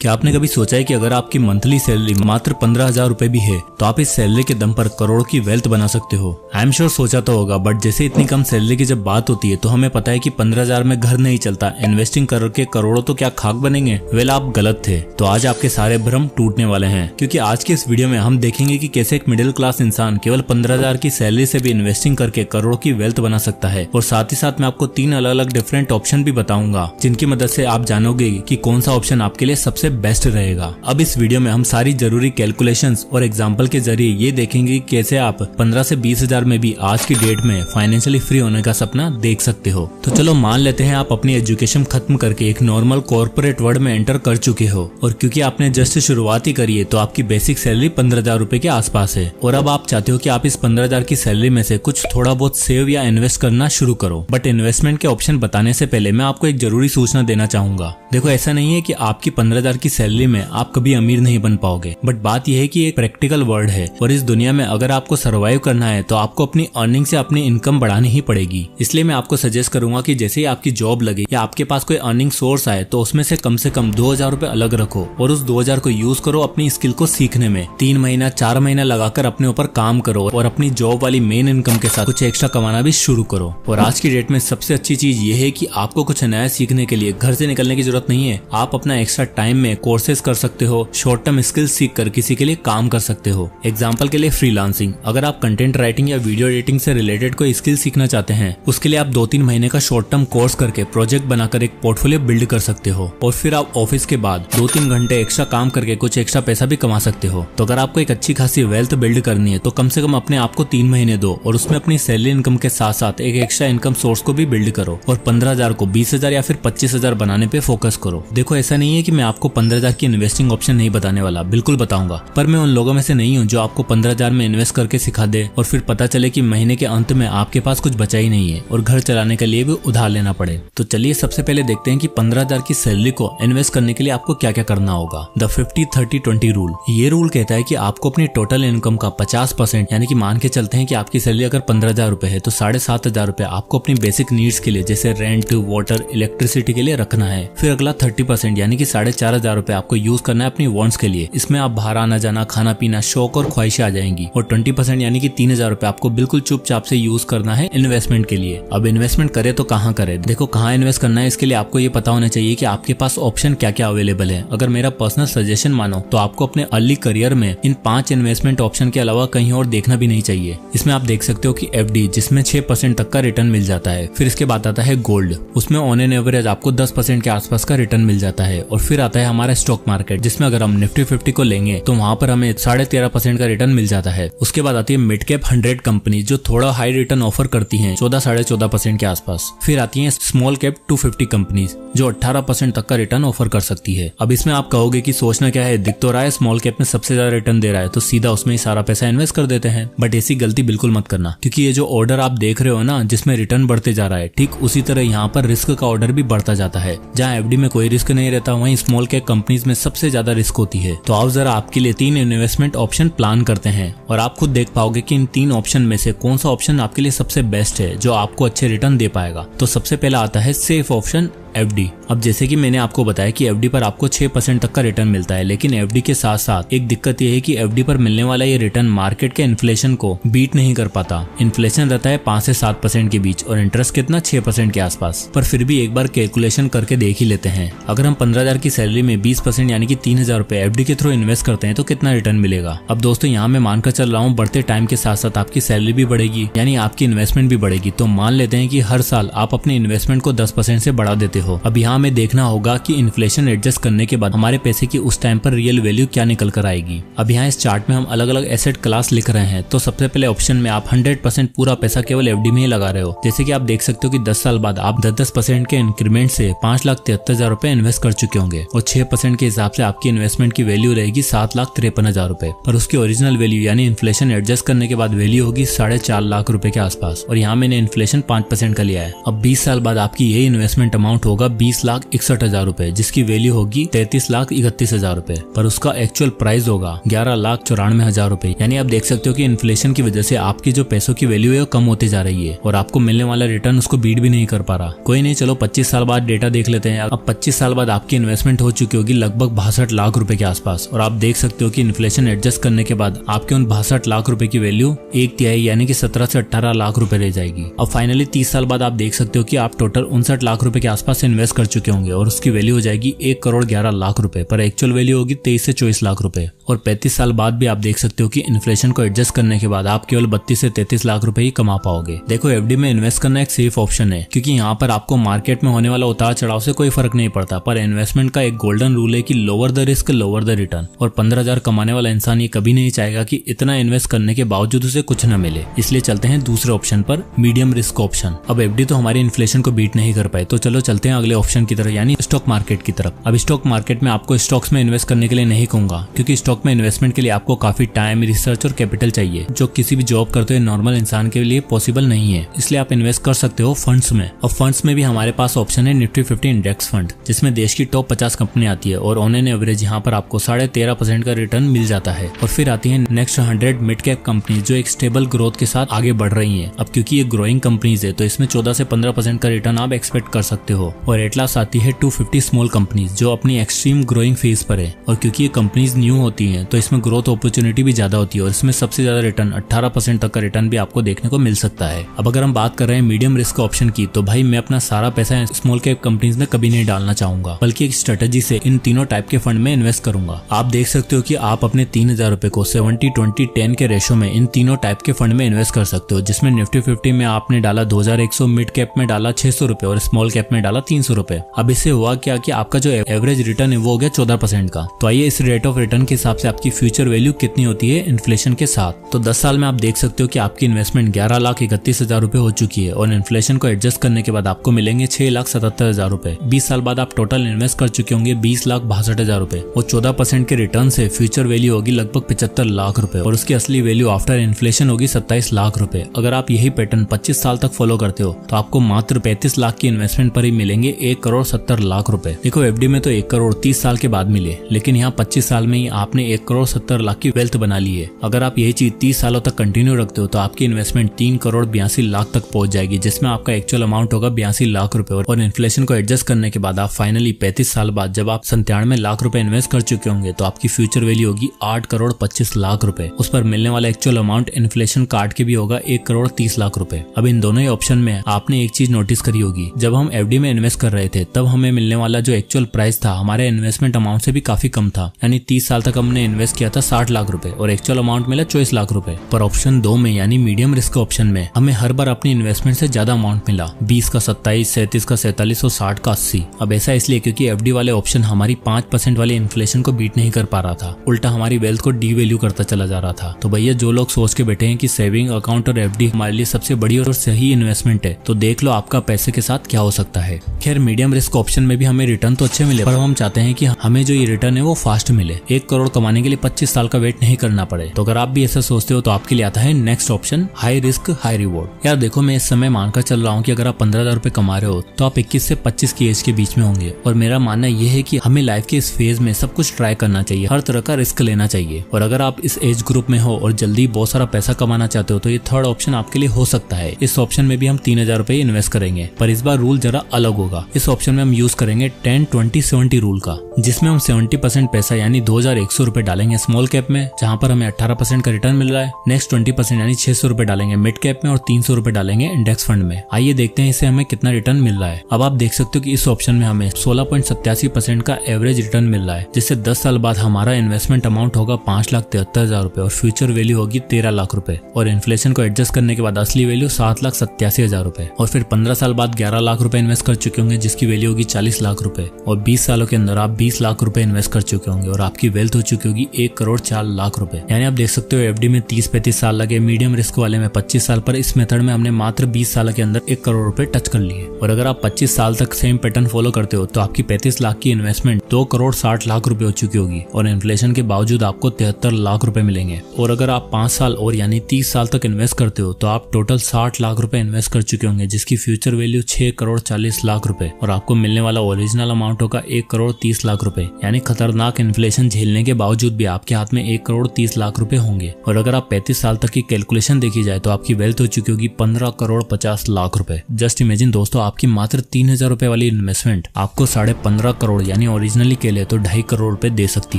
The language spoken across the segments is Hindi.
क्या आपने कभी सोचा है कि अगर आपकी मंथली सैलरी मात्र 15,000 रुपए भी है तो आप इस सैलरी के दम पर करोड़ों की वेल्थ बना सकते हो। आई एम श्योर सोचा तो होगा, बट जैसे इतनी कम सैलरी की जब बात होती है तो हमें पता है कि 15,000 में घर नहीं चलता, इन्वेस्टिंग करके करोड़ों तो क्या खाक बनेंगे। वेल, आप गलत थे। तो आज आपके सारे भ्रम टूटने वाले हैं, क्योंकि आज के इस वीडियो में हम देखेंगे कि कैसे एक मिडिल क्लास इंसान केवल 15,000 की सैलरी से भी इन्वेस्टिंग करके करोड़ों की वेल्थ बना सकता है। और साथ ही साथ मैं आपको 3 अलग अलग डिफरेंट ऑप्शन भी बताऊंगा, जिनकी मदद से आप जानोगे कि कौन सा ऑप्शन आपके लिए सबसे बेस्ट रहेगा। अब इस वीडियो में हम सारी जरूरी कैलकुलेशंस और एग्जांपल के जरिए ये देखेंगे कि कैसे आप 15 से 20,000 में भी आज की डेट में फाइनेंशियली फ्री होने का सपना देख सकते हो। तो चलो मान लेते हैं आप अपनी एजुकेशन खत्म करके एक नॉर्मल कॉर्पोरेट वर्ल्ड में एंटर कर चुके हो, और क्योंकि आपने जस्ट शुरुआत ही करी है तो आपकी बेसिक सैलरी 15,000 रुपए के आसपास है। और अब आप चाहते हो कि आप इस 15,000 की सैलरी में से कुछ थोड़ा बहुत सेव या इन्वेस्ट करना शुरू करो। बट इन्वेस्टमेंट के ऑप्शन बताने से पहले मैं आपको एक जरूरी सूचना देना चाहूंगा। देखो, ऐसा नहीं है कि आपकी 15,000 की सैलरी में आप कभी अमीर नहीं बन पाओगे, बट बात यह है कि एक प्रैक्टिकल वर्ल्ड है और इस दुनिया में अगर आपको सर्वाइव करना है तो आपको अपनी अर्निंग से अपनी इनकम बढ़ानी ही पड़ेगी। इसलिए मैं आपको सजेस्ट करूंगा कि जैसे ही आपकी जॉब लगे या आपके पास कोई अर्निंग सोर्स आए तो उसमें से कम 2,000 रुपए अलग रखो और उस 2,000 को यूज करो अपनी स्किल को सीखने में। 3 महीना 4 महीना लगाकर अपने ऊपर काम करो और अपनी जॉब वाली मेन इनकम के साथ कुछ एक्स्ट्रा कमाना भी शुरू करो। और आज की डेट में सबसे अच्छी चीज ये है कि आपको कुछ नया सीखने के लिए घर से निकलने की जरूरत नहीं है। आप अपना एक्स्ट्रा टाइम में कोर्सेज कर सकते हो, शॉर्ट टर्म स्किल्स सीख कर किसी के लिए काम कर सकते हो। एग्जांपल के लिए फ्रीलांसिंग। अगर आप कंटेंट राइटिंग या वीडियो एडिटिंग से रिलेटेड कोई स्किल सीखना चाहते हैं, उसके लिए आप 2-3 महीने का शॉर्ट टर्म कोर्स करके प्रोजेक्ट बनाकर एक पोर्टफोलियो बिल्ड कर सकते हो और फिर आप ऑफिस के बाद 2-3 घंटे एक्स्ट्रा काम करके कुछ एक्स्ट्रा पैसा भी कमा सकते हो। तो अगर आपको एक अच्छी खासी वेल्थ बिल्ड करनी है तो कम से कम अपने आप को 3 महीने दो और उसमें अपनी सैलरी इनकम के साथ साथ एक एक्स्ट्रा इनकम सोर्स को भी बिल्ड करो और 15,000 को 20,000 या फिर 25,000 बनाने पे फोकस करो। देखो, ऐसा नहीं है कि मैं आपको 15,000 की इन्वेस्टिंग ऑप्शन नहीं बताने वाला, बिल्कुल बताऊंगा, पर मैं उन लोगों में से नहीं हूँ जो आपको 15,000 में इन्वेस्ट करके सिखा दे और फिर पता चले कि महीने के अंत में आपके पास कुछ बचा ही नहीं है और घर चलाने के लिए भी उधार लेना पड़े। तो चलिए सबसे पहले देखते हैं कि 15,000 की सैलरी को इन्वेस्ट करने के लिए आपको क्या क्या करना होगा। The 50-30-20 rule. ये रूल कहता है कि आपको अपनी टोटल इनकम का 50%, यानी कि मान के चलते हैं कि आपकी सैलरी अगर 15,000 रुपए है तो 7,500 रुपए आपको अपनी बेसिक नीड्स के लिए जैसे रेंट, वाटर, इलेक्ट्रिसिटी के लिए रखना है। फिर अगला 30% यानी कि 4,500 रुपए आपको यूज करना है अपनी वांट्स के लिए। इसमें आप बाहर आना जाना, खाना पीना, शौक और ख्वाहिशें आ जाएंगी। और 20% यानी कि 3,000 रुपए आपको बिल्कुल चुपचाप से यूज करना है इन्वेस्टमेंट के लिए। अब इन्वेस्टमेंट करे तो कहाँ करे? देखो, कहाँ इन्वेस्ट करना है इसके लिए आपको ये पता होना चाहिए कि आपके पास ऑप्शन क्या क्या अवेलेबल है। अगर मेरा पर्सनल सजेशन मानो तो आपको अपने अर्ली करियर में इन 5 इन्वेस्टमेंट ऑप्शन के अलावा कहीं और देखना भी नहीं चाहिए। इसमें आप देख सकते हो कि FD, जिसमें 6% तक का रिटर्न मिल जाता है। फिर इसके बाद आता है गोल्ड, उसमें ऑन एन एवरेज आपको 10% के आसपास का रिटर्न मिल जाता है। और फिर आता है हमारा स्टॉक मार्केट, जिसमें अगर हम निफ्टी 50 को लेंगे तो वहाँ पर हमें 13.5% का रिटर्न मिल जाता है। उसके बाद आती है मिड कैप 100 कंपनी जो थोड़ा हाई रिटर्न ऑफर करती हैं, 14-14.5% के आसपास। फिर आती है स्मॉल कैप 250 कंपनीज जो 18% तक का रिटर्न ऑफर कर सकती है। अब इसमें आप कहोगे कि सोचना क्या है, दिख तो रहा है स्मॉल कैप में सबसे ज्यादा रिटर्न दे रहा है तो सीधा उसमें ही सारा पैसा इन्वेस्ट कर देते हैं। बट ऐसी गलती बिल्कुल मत करना, क्योंकि ये जो ऑर्डर आप देख रहे हो ना, जिसमें रिटर्न बढ़ते जा रहा है, ठीक उसी तरह यहाँ पर रिस्क का ऑर्डर भी बढ़ता जाता है। जहाँ FD में कोई रिस्क नहीं रहता, वहीं स्मॉल कैप कंपनीज में सबसे ज्यादा रिस्क होती है। तो आप जरा आपके लिए 3 इन्वेस्टमेंट ऑप्शन प्लान करते हैं और आप खुद देख पाओगे कि इन 3 ऑप्शन में से कौन सा ऑप्शन आपके लिए सबसे बेस्ट है, जो आपको अच्छे रिटर्न दे पाएगा। तो सबसे पहला आता है सेफ ऑप्शन, FD। अब जैसे कि मैंने आपको बताया कि FD पर आपको 6% तक का रिटर्न मिलता है, लेकिन FD के साथ साथ एक दिक्कत यह है कि FD पर मिलने वाला ये रिटर्न मार्केट के इन्फ्लेशन को बीट नहीं कर पाता। इन्फ्लेशन रहता है 5 से 7% के बीच और इंटरेस्ट कितना 6% के आसपास। पर फिर भी एक बार कैलकुलेशन करके देख ही लेते हैं। अगर हम 15,000 की सैलरी में 20% यानी कि 3,000 रुपए FD के थ्रू इन्वेस्ट करते हैं तो कितना रिटर्न मिलेगा? अब दोस्तों, यहाँ मैं मानकर चल रहा हूँ बढ़ते टाइम के साथ साथ आपकी सैलरी भी बढ़ेगी, यानी आपकी इन्वेस्टमेंट भी बढ़ेगी। तो मान लेते हैं कि हर साल आप अपने इन्वेस्टमेंट को 10% से बढ़ा देते हो। अब यहाँ में देखना होगा कि इन्फ्लेशन एडजस्ट करने के बाद हमारे पैसे की उस टाइम पर रियल वैल्यू क्या निकल कर आएगी। अब यहाँ इस चार्ट में हम अलग अलग एसेट क्लास लिख रहे हैं। तो सबसे पहले ऑप्शन में आप 100% पूरा पैसा केवल FD में ही लगा रहे हो। जैसे कि आप देख सकते हो कि 10 साल बाद आप 10% के इंक्रीमेंट से 5,73,000 रुपए इन्वेस्ट कर चुके होंगे और 6% के हिसाब से आपकी इन्वेस्टमेंट की वैल्यू रहेगी 7,53,000 रुपए। पर उसकी ओरिजिनल वैल्यू यानी इन्फ्लेशन एडजस्ट करने के बाद वैल्यू होगी 4.5 लाख रुपए के आसपास। और यहाँ मैंने इन्फ्लेशन 5% का लिया है। अब 20 साल बाद आपकी यही इन्वेस्टमेंट अमाउंट होगा 20,61,000 रुपए, जिसकी वैल्यू होगी 33,31,000 रुपए, पर उसका एक्चुअल प्राइस होगा 11,94,000 रुपए। यानी आप देख सकते हो कि इन्फ्लेशन की वजह से आपकी जो पैसों की वैल्यू है वो कम होती जा रही है और आपको मिलने वाला रिटर्न उसको बीट भी नहीं कर पा रहा। कोई नहीं, चलो 25 साल बाद डेटा देख लेते हैं। अब 25 साल बाद आपकी इन्वेस्टमेंट हो चुकी होगी लगभग 62 लाख रुपए के आसपास, और आप देख सकते हो कि इन्फ्लेशन एडजस्ट करने के बाद आपके उन 62 लाख रुपए की वैल्यू 1/3 यानी कि 17 से 18 लाख रुपए रह जाएगी। अब फाइनली 30 साल बाद आप देख सकते हो कि आप टोटल 59 लाख रुपए के आसपास इन्वेस्ट कर चुके होंगे और उसकी वैल्यू हो जाएगी 1,11,00,000 रुपए, पर एक्चुअल वैल्यू होगी 23 से 24 लाख रुपए। और 35 साल बाद भी आप देख सकते हो कि इन्फ्लेशन को एडजस्ट करने के बाद आप केवल 32 से 33 लाख रुपए ही कमा पाओगे। देखो, एफडी में इन्वेस्ट करना एक सेफ ऑप्शन है क्योंकि यहाँ पर आपको मार्केट में होने वाला उतार चढ़ाव से कोई फर्क नहीं पड़ता, पर इन्वेस्टमेंट का एक गोल्डन रूल है कि lower the risk lower the return, और 15,000 कमाने वाला इंसान ये कभी नहीं चाहेगा कि इतना इन्वेस्ट करने के बावजूद उसे कुछ न मिले। इसलिए चलते हैं दूसरे ऑप्शन पर, मीडियम रिस्क ऑप्शन। अब एफडी तो हमारी इन्फ्लेशन को बीट नहीं कर पाए, तो चलो चलते हैं अगले ऑप्शन की तरफ, यानी स्टॉक मार्केट की तरफ। अब स्टॉक मार्केट में आपको स्टॉक्स में इन्वेस्ट करने के लिए नहीं कहूंगा क्योंकि स्टॉक में इन्वेस्टमेंट के लिए आपको काफी टाइम, रिसर्च और कैपिटल चाहिए, जो किसी भी जॉब करते हुए नॉर्मल इंसान के लिए पॉसिबल नहीं है। इसलिए आप इन्वेस्ट कर सकते हो फंड्स में। अब फंड्स में भी हमारे पास ऑप्शन है निफ्टी 50 इंडेक्स फंड, जिसमें देश की टॉप 50 कंपनी आती है और ऑन एन एवरेज यहाँ पर आपको 13.5% का रिटर्न मिल जाता है। और फिर आती है नेक्स्ट 100 मिड कैप कंपनी जो एक स्टेबल ग्रोथ के साथ आगे बढ़ रही है। अब क्योंकि ये ग्रोइंग कंपनीज है तो इसमें 14 से 15% का रिटर्न आप एक्सपेक्ट कर सकते हो। और एटलास आती है 250 स्मॉल कंपनीज जो अपनी एक्सट्रीम ग्रोइंग फेज पर है, और क्योंकि ये कंपनीज न्यू होती हैं तो इसमें ग्रोथ अपॉर्चुनिटी भी ज्यादा होती है और इसमें सबसे ज्यादा रिटर्न 18% तक का रिटर्न भी आपको देखने को मिल सकता है। अब अगर हम बात कर रहे हैं मीडियम रिस्क ऑप्शन की, तो भाई मैं अपना सारा पैसा स्मॉल कैप कंपनीज में कभी नहीं डालना चाहूंगा, बल्कि एक स्ट्रेटेजी से इन तीनों टाइप के फंड में इन्वेस्ट करूंगा। आप देख सकते हो कि आप अपने 3,000 रुपए को 70-20-10 के रेशो में इन तीनों टाइप के फंड में इन्वेस्ट कर सकते हो, जिसमें निफ्टी 50 में आपने डाला 2,100, मिड कैप में डाला 600 रुपए और स्मॉल कैप में डाला 300 रुपए। अब इससे हुआ क्या कि आपका जो एवरेज रिटर्न है वो हो गया 14% का। तो आइए इस रेट ऑफ रिटर्न के हिसाब से आपकी फ्यूचर वैल्यू कितनी होती है इन्फ्लेशन के साथ। तो 10 साल में आप देख सकते हो कि आपकी इन्वेस्टमेंट 11,31,000 रुपए हो चुकी है और इन्फ्लेशन को एडजस्ट करने के बाद आपको मिलेंगे 6,77,000 रुपए। 20 साल बाद आप टोटल इन्वेस्ट कर चुके होंगे 20,62,000 रुपए और 14% के रिटर्न से फ्यूचर वैल्यू होगी लगभग 75 लाख रुपए और उसकी असली वैल्यू आफ्टर इन्फ्लेशन होगी 27 लाख रुपए। अगर आप यही पैटर्न 25 साल तक फॉलो करते हो तो आपको मात्र 35 लाख की इन्वेस्टमेंट पर ही मिलेंगे 1,70,00,000 रुपए। देखो, एफडी में तो 1,30,00,000 साल के बाद मिले, लेकिन यहाँ 25 साल में ही आपने 1,70,00,000 की वेल्थ बना ली है। अगर आप यही चीज 30 सालों तक कंटिन्यू रखते हो तो आपकी इन्वेस्टमेंट 3,82,00,000 तक पहुंच जाएगी, जिसमें आपका एक्चुअल अमाउंट होगा 82 लाख रुपए और इन्फ्लेशन को एडजस्ट करने के बाद आप फाइनली 35 साल बाद जब आप 97 लाख रुपए इन्वेस्ट कर चुके होंगे तो आपकी फ्यूचर वैल्यू होगी 8,25,00,000 रुपए। उस पर मिलने वाला एक्चुअल अमाउंट इन्फ्लेशन काट के भी होगा 1,30,00,000 रुपए। अब इन दोनों ही ऑप्शन में आपने एक चीज नोटिस करी होगी, जब हम एफडी में इन्वेस्ट कर रहे थे तब हमें मिलने वाला जो एक्चुअल प्राइस था हमारे इन्वेस्टमेंट अमाउंट से भी काफी कम था, यानी 30 साल तक हमने इन्वेस्ट किया था 60 लाख रुपए और एक्चुअल अमाउंट मिला 24 लाख रुपए। पर ऑप्शन 2 में यानी मीडियम रिस्क ऑप्शन में हमें हर बार अपनी इन्वेस्टमेंट से ज्यादा अमाउंट मिला, 20 का 27, 37 का 47 और 60 का 80। अब ऐसा इसलिए क्योंकि एफडी वाले ऑप्शन हमारी 5% वाले इन्फ्लेशन को बीट नहीं कर पा रहा था, उल्टा हमारी वेल्थ को डीवैल्यू करता चला जा रहा था। तो भैया जो लोग सोच के बैठे हैं कि सेविंग अकाउंट और एफडी हमारे लिए सबसे बड़ी और सही इन्वेस्टमेंट है, तो देख लो आपका पैसे के साथ क्या हो सकता है। खैर, मीडियम रिस्क ऑप्शन में भी हमें रिटर्न तो अच्छे मिले, पर हम चाहते हैं कि हमें जो ये रिटर्न है वो फास्ट मिले। 1 करोड़ कमाने के लिए 25 साल का वेट नहीं करना पड़े। तो अगर आप भी ऐसा सोचते हो तो आपके लिए आता है next option, high risk high reward. यार देखो, मैं इस समय मानकर चल रहा हूँ कि अगर आप 15,000 रुपए कमा रहे हो तो आप 21 से 25 की एज के बीच में होंगे, और मेरा मानना यह है कि हमें लाइफ के इस फेज में सब कुछ ट्राई करना चाहिए, हर तरह का रिस्क लेना चाहिए। और अगर आप इस एज ग्रुप में हो और जल्दी बहुत सारा पैसा कमाना चाहते हो तो ये थर्ड ऑप्शन आपके लिए हो सकता है। इस ऑप्शन में भी हम 3,000 रुपए इन्वेस्ट करेंगे, पर इस बार रूल जरा अलग होगा। इस ऑप्शन में हम यूज करेंगे 10-20-70 रूल का, जिसमें हम 70% पैसा यानी 2,100 रुपए डालेंगे स्मॉल कैप में, जहां पर हमें 18% का रिटर्न मिल रहा है। नेक्स्ट 20% यानी 600 रुपए डालेंगे मिड कैप में और 300 रुपए डालेंगे इंडेक्स फंड में। आइए देखते हैं इससे हमें कितना रिटर्न मिल रहा है। अब आप देख सकते हो कि इस ऑप्शन में हमें 16.87% का एवरेज रिटर्न मिल रहा है, जिससे 10 साल बाद हमारा इन्वेस्टमेंट अमाउंट होगा 5,73,000 रुपए और फ्यूचर वैल्यू होगी 13 लाख रुपए और इन्फ्लेशन को एडजस्ट करने के बाद असली वैल्यू 7,87,000 रुपए। और फिर 15 साल बाद 11 लाख रुपए इन्वेस्ट कर चुके होंगे, जिसकी वैल्यू होगी 40 लाख रुपए। और 20 सालों के अंदर आप 20 लाख रुपए इन्वेस्ट कर चुके होंगे और आपकी वेल्थ हो चुकी होगी 1,04,00,000 रुपए। यानी आप देख सकते हो एफडी में 30-35 साल लगे, मीडियम रिस्क वाले में 25 साल, पर इस मेथड में हमने मात्र 20 साल के अंदर 1 करोड़ रुपए टच कर लिए। और अगर आप 25 साल तक सेम पैटर्न फॉलो करते हो तो आपकी 35 लाख की इन्वेस्टमेंट 2,60,00,000 रुपए हो चुकी होगी और इन्फ्लेशन के बावजूद आपको 73 लाख रुपए मिलेंगे। और अगर आप 5 साल और यानी 30 साल तक इन्वेस्ट करते हो तो आप टोटल 60 लाख रुपए इन्वेस्ट कर चुके होंगे, जिसकी फ्यूचर वैल्यू 6,40,00,000 रुपए और आपको मिलने वाला ओरिजिनल अमाउंट होगा 1,30,00,000 रुपए। यानी खतरनाक इन्फ्लेशन झेलने के बावजूद भी आपके हाथ में 1,30,00,000 रुपए होंगे। और अगर आप 35 साल तक की कैलकुलेशन देखी जाए तो आपकी वेल्थ हो चुकी होगी 15,50,00,000 रुपए। जस्ट इमेजिन दोस्तों, आपकी मात्र 3,000 रुपए वाली इन्वेस्टमेंट आपको 15.5 करोड़ यानी ओरिजिनली के लिए तो 2.5 करोड़ रुपए दे सकती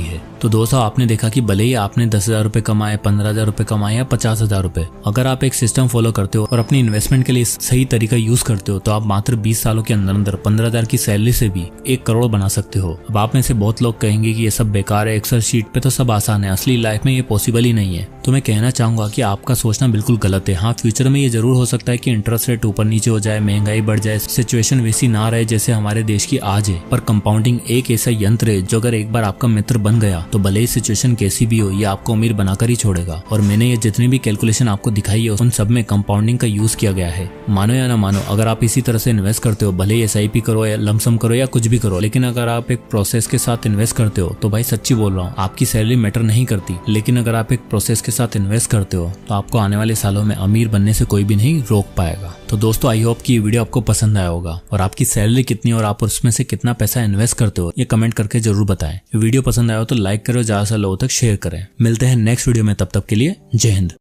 है। तो दोस्तों, आपने देखा कि भले ही आपने 10,000 रुपए कमाए, 15,000 रुपए कमाए या 50,000 रुपए, अगर आप एक सिस्टम फॉलो करते हो और अपनी इन्वेस्टमेंट के लिए सही तरीका यूज करते हो तो आप मात्र 20 सालों के अंदर 15,000 की सैलरी से भी 1 करोड़ बना सकते हो। अब आप में से बहुत लोग कहेंगे कि ये सब बेकार है, एक्सेल शीट पे तो सब आसान है, असली लाइफ में ये पॉसिबल ही नहीं है। तो मैं कहना चाहूंगा कि आपका सोचना बिल्कुल गलत है। हाँ, फ्यूचर में ये जरूर हो सकता है कि इंटरेस्ट रेट ऊपर नीचे हो जाए, महंगाई बढ़ जाए, सिचुएशन वैसी ना रहे जैसे हमारे देश की आज है, पर कंपाउंडिंग एक ऐसा यंत्र है जो अगर एक बार आपका मित्र बन गया तो भले ही सिचुएशन कैसी भी हो, ये आपको अमीर बनाकर ही छोड़ेगा। और मैंने ये जितनी भी कैलकुलेशन आपको दिखाई है उन सब में कंपाउंडिंग का यूज किया गया है। मानो या ना मानो, अगर आप इसी तरह से इन्वेस्ट करते हो, भले ही SIP करो या लमसम करो या कुछ भी करो, लेकिन अगर आप एक प्रोसेस के साथ इन्वेस्ट करते हो तो भाई सच्ची बोल रहा हूँ, आपकी सैलरी मैटर नहीं करती। लेकिन अगर आप एक प्रोसेस के साथ इन्वेस्ट करते हो तो आपको आने वाले सालों में अमीर बनने से कोई भी नहीं रोक पाएगा। तो दोस्तों, आई होप कि ये वीडियो आपको पसंद आया होगा। और आपकी सैलरी कितनी और आप उसमें से कितना पैसा इन्वेस्ट करते हो ये कमेंट करके जरूर बताएं। वीडियो पसंद आया हो तो लाइक करो, ज्यादा से लोगों तक शेयर करें। मिलते हैं नेक्स्ट वीडियो में, तब तक के लिए जय हिंद।